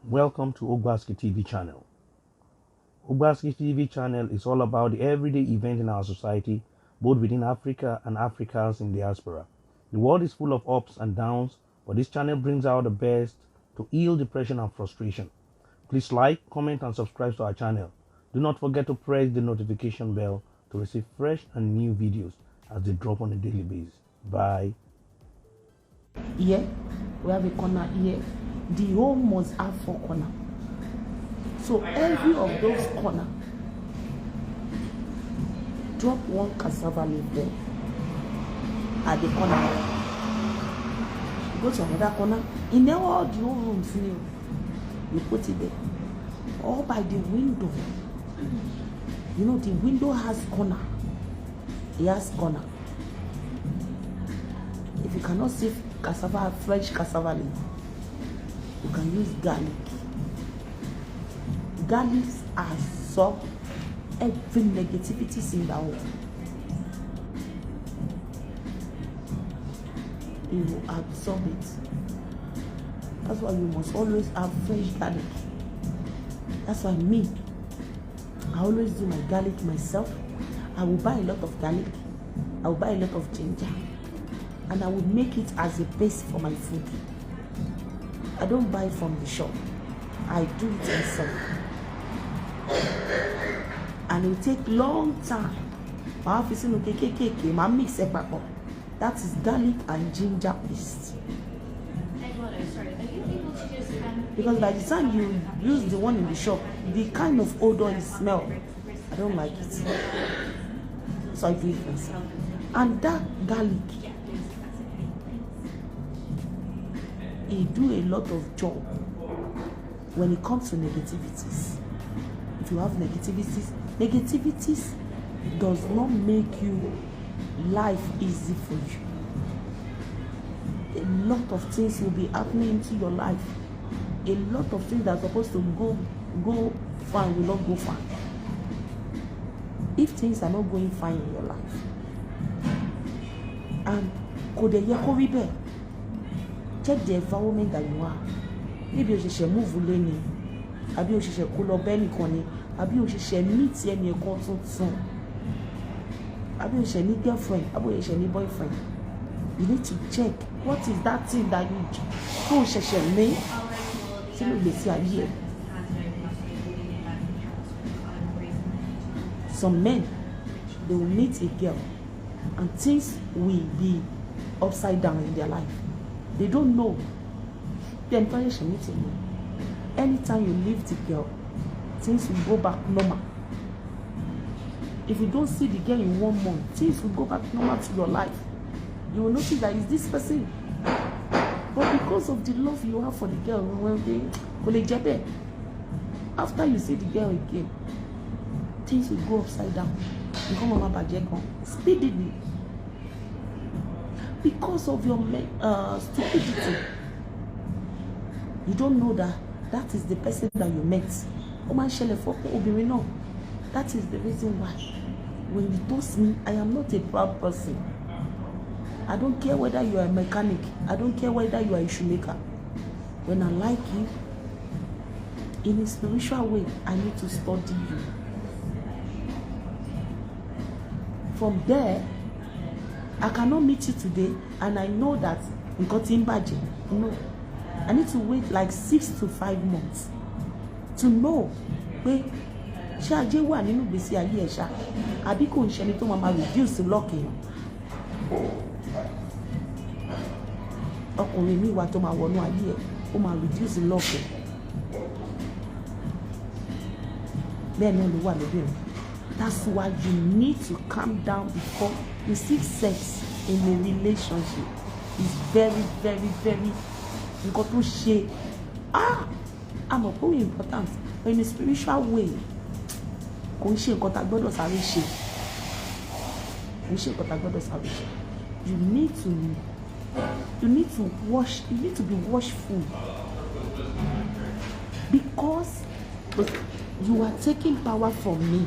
Welcome to Ogbaski TV channel. Ogbaski TV channel is all about the everyday event in our society, both within Africa and Africans in diaspora. The world is full of ups and downs, but this channel brings out the best to heal depression and frustration. Please like, comment, and subscribe to our channel. Do not forget to press the notification bell to receive fresh and new videos as they drop on a daily basis. Bye. Here, we have a corner here. The home must have 4 corners. So every of those corners, drop 1 cassava leaf there at the corner. Go to another corner. In there, all the whole rooms new. You put it there. Or by the window. You know, the window has corner. It has corner. If you cannot see cassava, fresh cassava leaf, you can use garlic. Garlic absorb every negativities in the home. It will absorb it. That's why you must always have fresh garlic. That's why me, I always do my garlic myself. I will buy a lot of garlic. I will buy a lot of ginger. And I will make it as a base for my food. I don't buy from the shop. I do it myself. And it will take long time. My office no KKK, my mix it back. That is garlic and ginger paste. Because by the time you use the one in the shop, the kind of odor you smell, I don't like it. So I do it myself. And that garlic, it do a lot of job when it comes to negativities. If you have negativities does not make you life easy for you. A lot of things will be happening into your life. A lot of things that are supposed to go fine will not go fine. If things are not going fine in your life, and check the environment that you are. Maybe you should move leni, abi you should call up any corner, abi you should meet any consult, abi you should need girlfriend, abi you should need boyfriend. You need to check what is that thing that you should make. Some men, they will meet a girl and things will be upside down in their life. They don't know. The encourage meeting you. Anytime you leave the girl, things will go back normal. If you don't see the girl in 1 month, things will go back normal to your life. You will notice that it's this person. But because of the love you have for the girl, after you see the girl again, things will go upside down. You come on speedily. Because of your stupidity, you don't know that that is the person that you met. That is the reason why when you toast me, I am not a proud person. I don't care whether you are a mechanic. I don't care whether you are a shoemaker. When I like you, in a spiritual way, I need to study you. From there, I cannot meet you today, and I know that we got in budget. No, I need to wait like 6 to 5 months to know where Shaje wa nínú gbèsè ayé ẹ sha àbí kò ń ṣe ni tó máa reduce luck yẹn. Ọkùnrin mi wà tó máa wọnú ayé ẹ, ó máa reduce luck ẹ. Bẹ́ẹ̀ ni ló wà lóbìnrin. That's why you need to calm down before you seek sex in a relationship. It's very, very, very nǹkan tó ṣe. I'm a very important. But in a spiritual way, kò ń ṣe nǹkan tá gbọ́dọ̀ sáré ṣe. Kò ń ṣe nǹkan tá gbọ́dọ̀ sáré ṣe. You need to be watchful. Because you are taking power from me.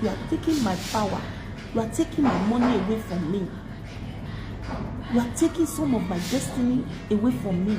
You are taking my power. You are taking my money away from me. You are taking some of my destiny away from me.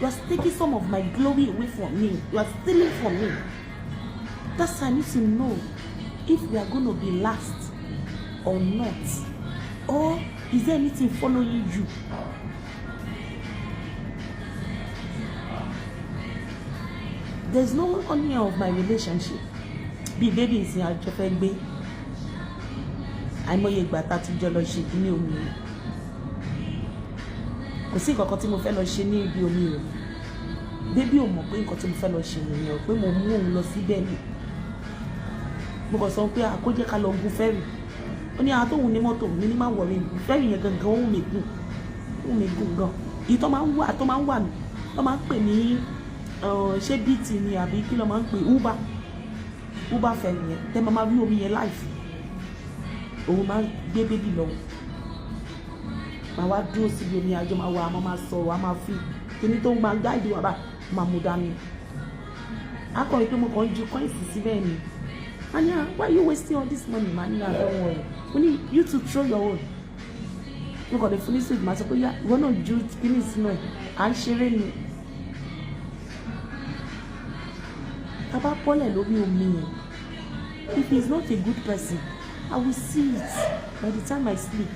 You are taking some of my glory away from me. You are stealing from me. That's why I need to know if we are going to be last or not. Or is there anything following you? There's no onion of my relationship. Bí baby is in àjọ fẹ́ gbé. Àìmọye ìgbà tá ti jọ lọ ṣe ní omi. Kò sí nǹkan kan tí mo fẹ́ lọ ṣe ní ibi omi o. Baby ò mọ̀ pé nǹkan tí mo fẹ́ lọ ṣe nìyẹn o, pé mo mú òun lọ síbẹ̀ ni. Mo kàn sọ pé kó jẹ́ ká lọ gun fẹ́rì. Ó ní àwọn tóun ní mọ́tò mi ní má wọ̀rí mi. Fẹ́rì yẹn gangan ó mi gùn. Ó mi gùn gan. Èyí tó máa ń wà ní. Tó máa ń pè ní ṣé BT ni àbí kí ló máa ń pè Uber fẹ́rì yẹn. Tẹ́ máa rí omi yẹn láìfì. Òun máa ń gbé bébì lọ. Màá wá dúró síbi omi àjọ máa wà, a máa sọ̀rọ̀, a máa fi kíní tó ń máa gáàdì wà bá máa mú dání. Akọ̀rin pé mo kàn ń ju kọ́ìnsì síbẹ̀ ni. Anya, why are you wasting all this money? Man, don't worry. We need you to throw your own. Mo kàn lè fún ní sweet, màá sọ pé yá, ìwọ náà ju kíní sínú ẹ̀. À ń ṣeré ni. Bàbá bọ́lẹ̀ lórí omi yẹn. If he is not a good person, I will see it by the time I sleep.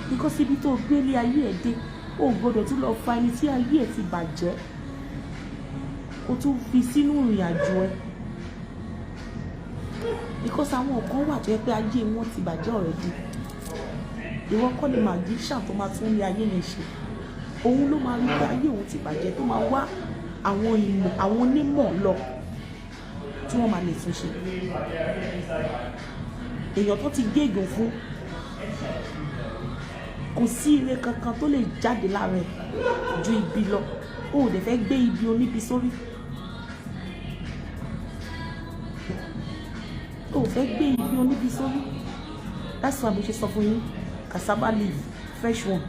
Because ibi tó gbélé ayé ẹ̀ dé, o gbọ́dọ̀ tún lọ fa ẹni tí ayé ẹ̀ ti bàjẹ́. O tún fi sínú ìrìn àjò ẹ̀. Because àwọn kan wà tó yẹ pé ayé wọn ti bàjẹ́ already. Ìwọ kọ́ ni magician tó máa tún lé ayé yẹn ṣe. Òun ló máa rí pé ayé òun ti bàjẹ́ tó máa wá àwọn onímọ̀ lọ tí wọ́n máa lè tún ṣe. Èèyàn tó ti gégùn fún kò sí ire kankan tó lè jáde lára ẹ̀ ju ibi lọ. O ò dẹ̀ fẹ́ gbé ibi oníbi sórí. O ò fẹ́ gbé ibi oníbi sórí. That's why mo ṣe sọ fún yín cassava leaf fresh one.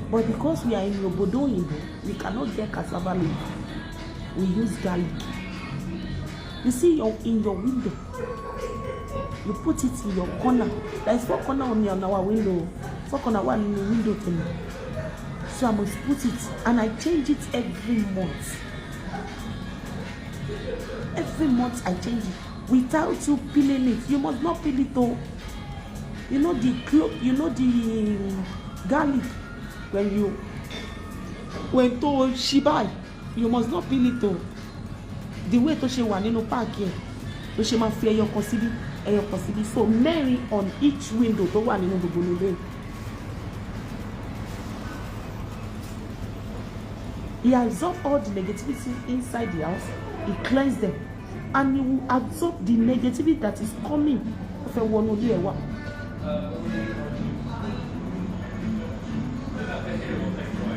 But because we are in obodo oyinbo, we cannot get cassava leaf. We use garlic. You see in your window, you put it in your corner. There is 4 corners on our window. 4 corners one in the window to me. So I must put it, and I change it every month. Every month I change it without you peeling it. You must not peel it though. You know the garlic when to shibai, you must not peel it though. The way to she wà nínú park here, to she máa fi ẹyọ kan síbí. So many on each window tó wà nínú gbogbo ilé. He absorbs all the negativity inside the house. He cleanses them, and he will absorb the negativity that is coming.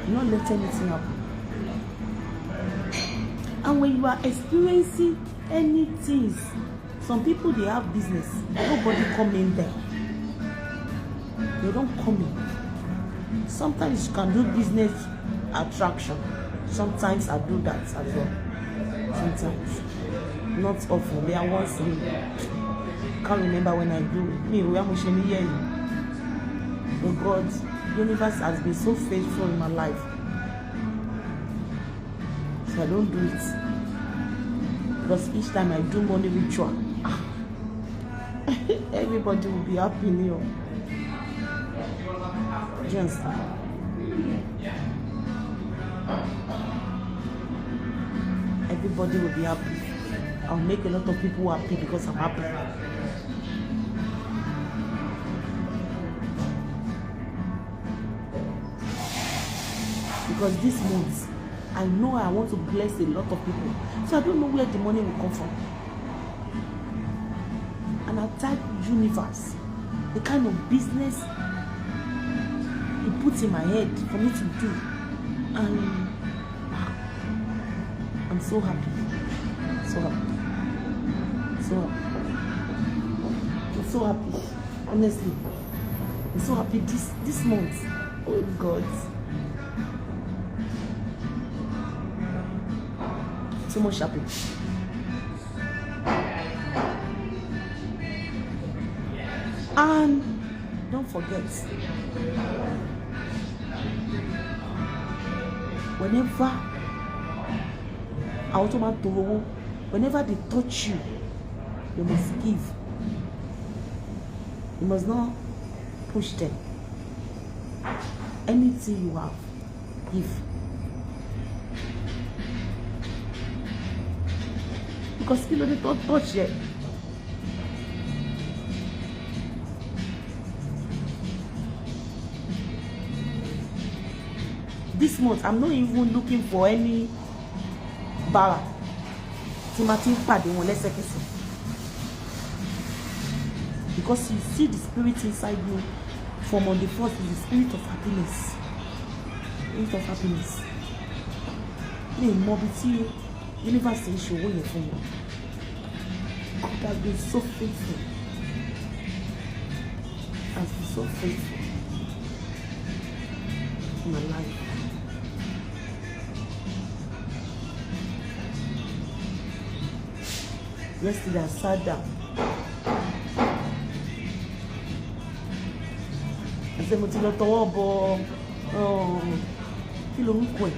Not let anything happen. And when you are experiencing anything, some people they have business. Nobody come in there. They don't come in. Sometimes you can do business attraction. Sometimes I do that as well. Sometimes. Not often. There are once in can't remember when I do me. But God, universe has been so faithful in my life. So I don't do it. Because each time I do money ritual, everybody will be happy in here. Do you understand? Everybody will be happy. I'll make a lot of people happy because I'm happy. Because this month, I know I want to bless a lot of people. So I don't know where the money will come from. And I type universe, the kind of business he puts in my head for me to do. And I'm so happy. So happy. So happy. I'm so happy. Honestly. I'm so happy this month. Oh God. So much happy. And don't forget, whenever àwọn tó máa ń tọrọ owó, whenever they touch you, you must give. You must not push them. Anything you have, give. Because kí ló dé tó touch yẹ. This month, I'm not even looking for any bara. Timothy pàdé wọn lẹ́sẹ̀kẹsẹ̀. Because you see the spirit inside you from on the first is the spirit of happiness. Spirit of happiness. Me mobity universe issue when you from God has been so faithful. Has been so faithful in my life. Yesterday I sat down. I said, mo ti lọ tọwọ́ bọ kí ló ń kọ ẹ̀.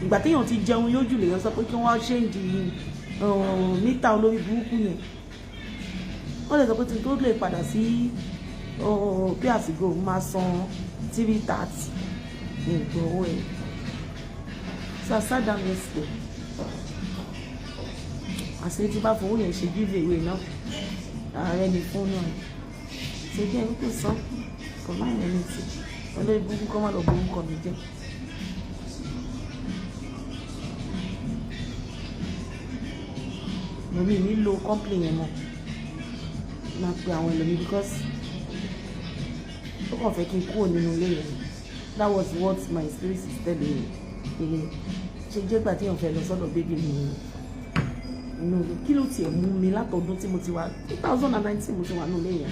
Ìgbà téèyàn ti jẹun yójú lèèyàn sọ pé kí wọ́n ṣe ń di mítà olórí burúkú yẹn. Wọ́n lè sọ pé tí tó lè padà sí bí àsìkò máa san 330 ní ìgbọ̀wọ́ ẹ̀. So I sat down yesterday. Àṣẹ tí bá fowó yẹn ṣe give away náà ààrẹ ní fún náà ṣe jẹ́ wípé sàn kò máa yẹn ní ti olórí burúkú kọ́ má lọ borúkọ mi jẹ́. mo mi nílò complain yẹn mọ́ máa pe àwọn ẹlòmíì because ó kàn fẹ́ kí n kúrò nínú ilé yẹn. That was what my spirit is telling me. Ṣe jẹ́ gbà tí èèyàn fẹ́ lọ sọ́dọ̀ bébí mi kí ló tiẹ̀ mú mi látọdún tí mo ti wà 2019 mo ti wà nílé yẹn.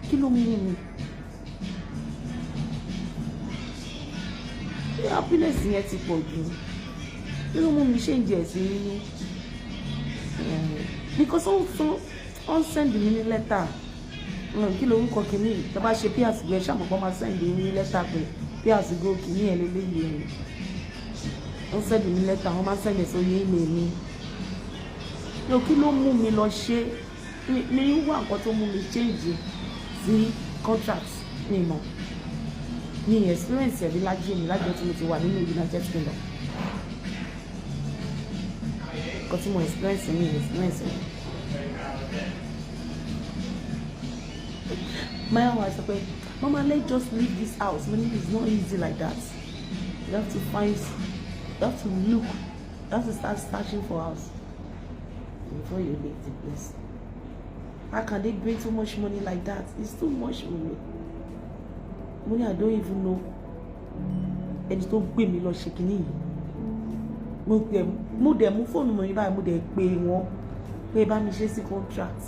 Kí ló mú mi? Happiness yẹn ti pọ̀ jù. Kí ló mú mi change ẹ̀ sí? Because on send mi ní letter. Kí ló ń kọ kìíní? Tó bá ṣe pí àsìgbò ẹ̀ ṣàmùpọ̀ máa send mi ní letter pé pí àsìgbò kìíní ẹ̀ lélẹ́yìí ẹ̀. On send mi ní letter, wọ́n máa send ẹ̀ sórí email mi. Yo, kí ló mú mi lọ ṣe ní wá nǹkan tó mú mi change sí contract ní ìmọ̀ ní experience ẹ̀rí lájẹ́ mi lájẹ́ tí mo ti wà nínú United Kingdom. Nǹkan tí mo experience mi experience mi. My wife sọ pé Mama, let's just leave this house. Money is not easy like that. You have to find, you have to look, you have to start searching for house before you leave the place. How can they bring so much money like that? It's too much money. Money I don't even know. Ẹni tó gbé mi lọ ṣe kíní yìí. Mo dẹ̀ mú fóònù mi báyìí, mo dẹ̀ pè wọ́n pé bá mi ṣe sí contract.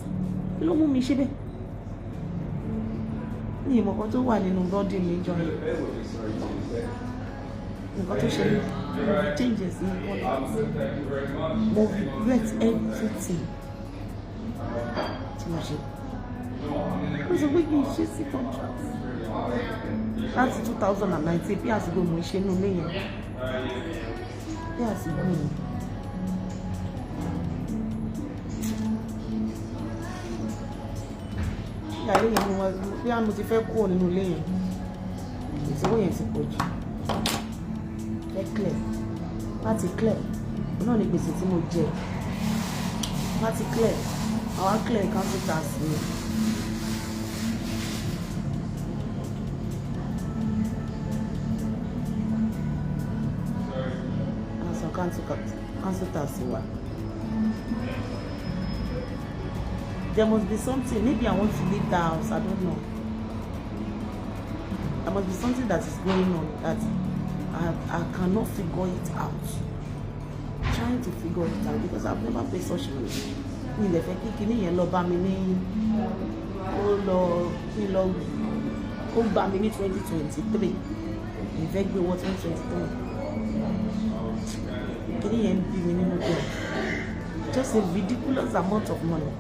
Kí ló mú mi ṣe bẹ́ẹ̀? Ní ìmọ̀ kan tó wà nínú bọ́dì mi jọ yìí. Nǹkan tó ṣe ní changes in contract. Mo regret everything tí mo ṣe. Mo sọ pé kí n ṣe sí contract. Láti 2019 bí àsìkò mo ṣe nínú ilé yẹn. Bí àsìkò yẹn. Ìyá ilé yẹn bí a mo ti fẹ́ kúrò nínú ilé yẹn. Ìṣòwò yẹn ti pọ̀ jù. Ẹ clear. Láti clear. Náà ni gbèsè tí mo jẹ. Láti clear. Àwọn clear council tax ni. Council tax wa. There must be something. Maybe I want to leave the house. I don't know. There must be something that is going on that I cannot figure it out. I'm trying to figure it out because I've never paid such money. Mi lè fẹ́ kí kíní yẹn lọ bá mi ní ó bá mi ní 2023. Mi fẹ́ gbé wọ 2023. Kíní yẹn bí mi nínú ẹ̀. Just a ridiculous amount of money.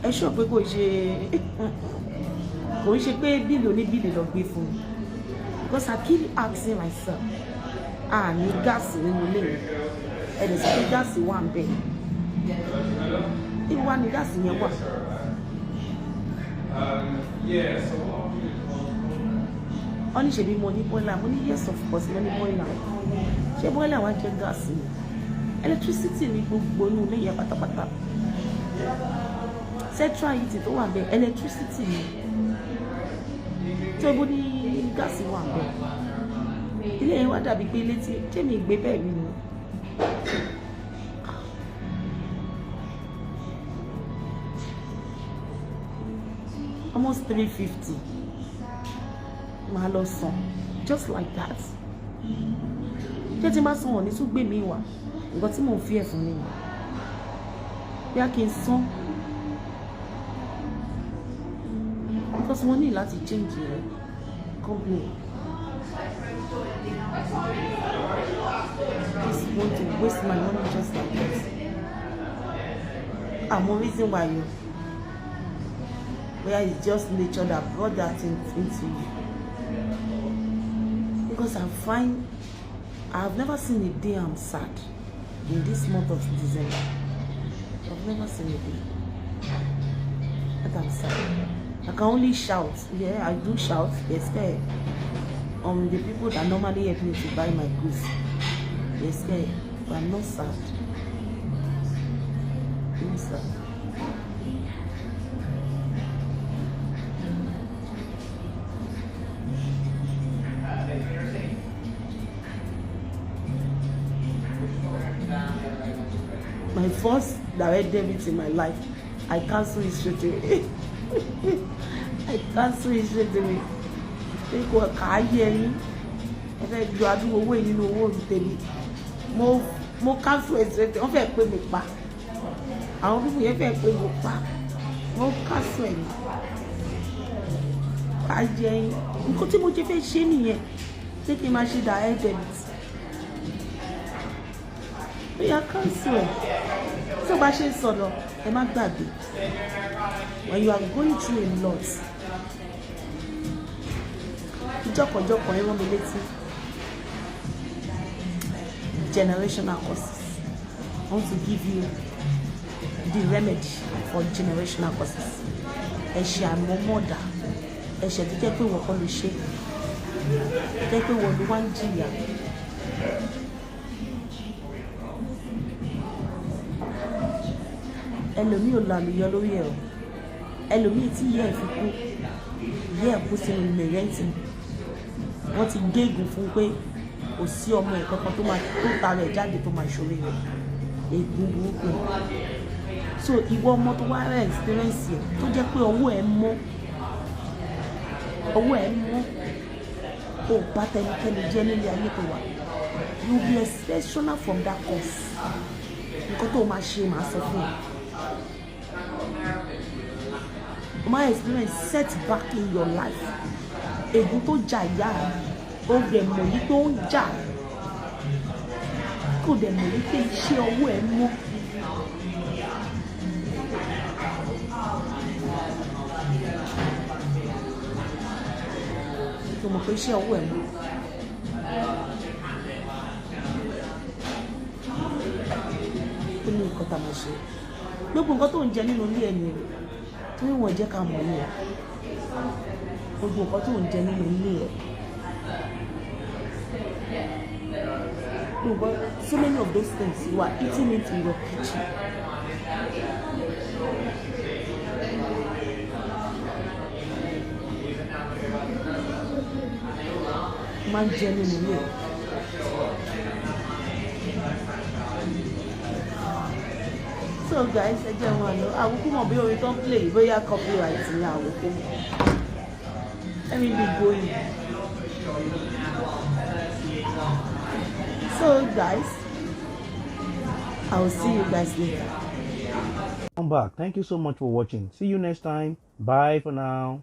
ẹ ṣọ́ pé kò ń ṣe pé bílì oníbílì lọ gbé fún mi because I keep asking myself ní gáàsì nínú ilé mi ẹ̀dẹ̀ sí pé gáàsì wà ń bẹ̀ ìwọ wá ní gáàsì yẹn wà. wọ́n ní ṣebí mo ní bọ́ìlà mo ní yes of course mo ní bọ́ìlà ṣé bọ́ìlà wá jẹ́ gáàsì ni electricity ní gbogbo inú ilé yẹn pátápátá central heating tó wà ń bẹ̀ electricity ni tí o bó ní gáàsì wà ń bẹ̀ ilé yẹn wá dàbí pé ilé tí jẹ́mi gbé bẹ́ẹ̀ mi ni. Almost 350 máa lọ san just like that jẹ́ tí n bá san wọ̀n ní tún gbé mi wá nǹkan tí mò ń fi ẹ̀ fún mi bí a kì í san because wọ́n ní láti change rẹ̀ company just want to waste my money just like this. Àmọ́ reason why you where it's just nature that brought that into you. Because I've never seen a day I'm sad in this month of December. I've never seen a day that I'm sad. I can only shout. Yeah, I do shout. Yes, the people that normally help me to buy my goods. Yes, but I'm not sad. I'm not sad. My first direct debit in my life, I cancel it straight away. I cancel it straight away. They go carrying. If I do adúgbò owó nínú owó mi tèmi, mo cancel it straight away. Wọ́n fẹ́ pè mí pa. Àwọn people yẹn fẹ́ pè mí pa. Mo cancel it. Carrying. Nǹkan tí mo jẹ́ fẹ́ ṣe nìyẹn. Ṣé kí n máa ṣe direct debit? Bóyá cancel ẹ̀. Tó bá ṣe ń sọ̀rọ̀, ẹ má gbàgbé. When you are going through a lot, ìjọkọ̀jọkọ̀ ẹ rán mi létí. Generational causes. I want to give you the remedy for generational causes. Ẹ̀ṣẹ̀ àmọ́mọ́dà, ẹ̀ṣẹ̀ tó jẹ́ pé wọ́n kọ́ ló ṣe, jẹ́ pé wọ́n ló wá ń jìyà. Ẹlòmíì ò lálùyọ lórí ẹ̀rọ, ẹlòmíì tí ìyá ẹ̀ fi kú, ìyá ẹ̀ kú sínú mẹ̀rẹ́ǹtì, wọ́n ti gégùn fún pé kò sí ọmọ ẹ̀ kankan tó ta rẹ̀ jáde tó máa ṣòro rẹ̀, ègún burúkú. So ìwọ ọmọ tó wá rẹ̀ experience ẹ̀ tó jẹ́ pé ọwọ́ ẹ̀ mọ́ ò bá tẹnikẹ́ni jẹ́ nílé ayé tó wà, you will be exceptional from that cause. Nǹkan tó máa ṣe máa sọ fún ẹ. My experience setback in your life. Ègún tó jà ìyá rẹ̀, ó dẹ̀ mọ̀ yí tó ń jà, kò dẹ̀ mọ̀ yí pé iṣẹ́ ọwọ́ ẹ̀ mọ́. Tó mọ̀ pé iṣẹ́ ọwọ́ ẹ̀ mọ́. Ó ní nǹkan tá a máa ṣe. Gbogbo nǹkan tó ń jẹ nínú ilé ẹni rẹ̀, tó ní wọ́n jẹ́ ká mọ̀ ní ẹ̀. Gbogbo nǹkan tó ń jẹ nínú ilé ẹ̀. So many of those things you are eating it in your kitchen. Máa ń jẹ nínú ilé ẹ̀. So guys, ẹ jẹ́ wọn lọ. Àwòkú mọ̀ bí orin tó ń play bóyá copyright ni àwòkú mọ̀. Let me be going. So guys, I will see you guys later. Come back. Thank you so much for watching. See you next time. Bye for now.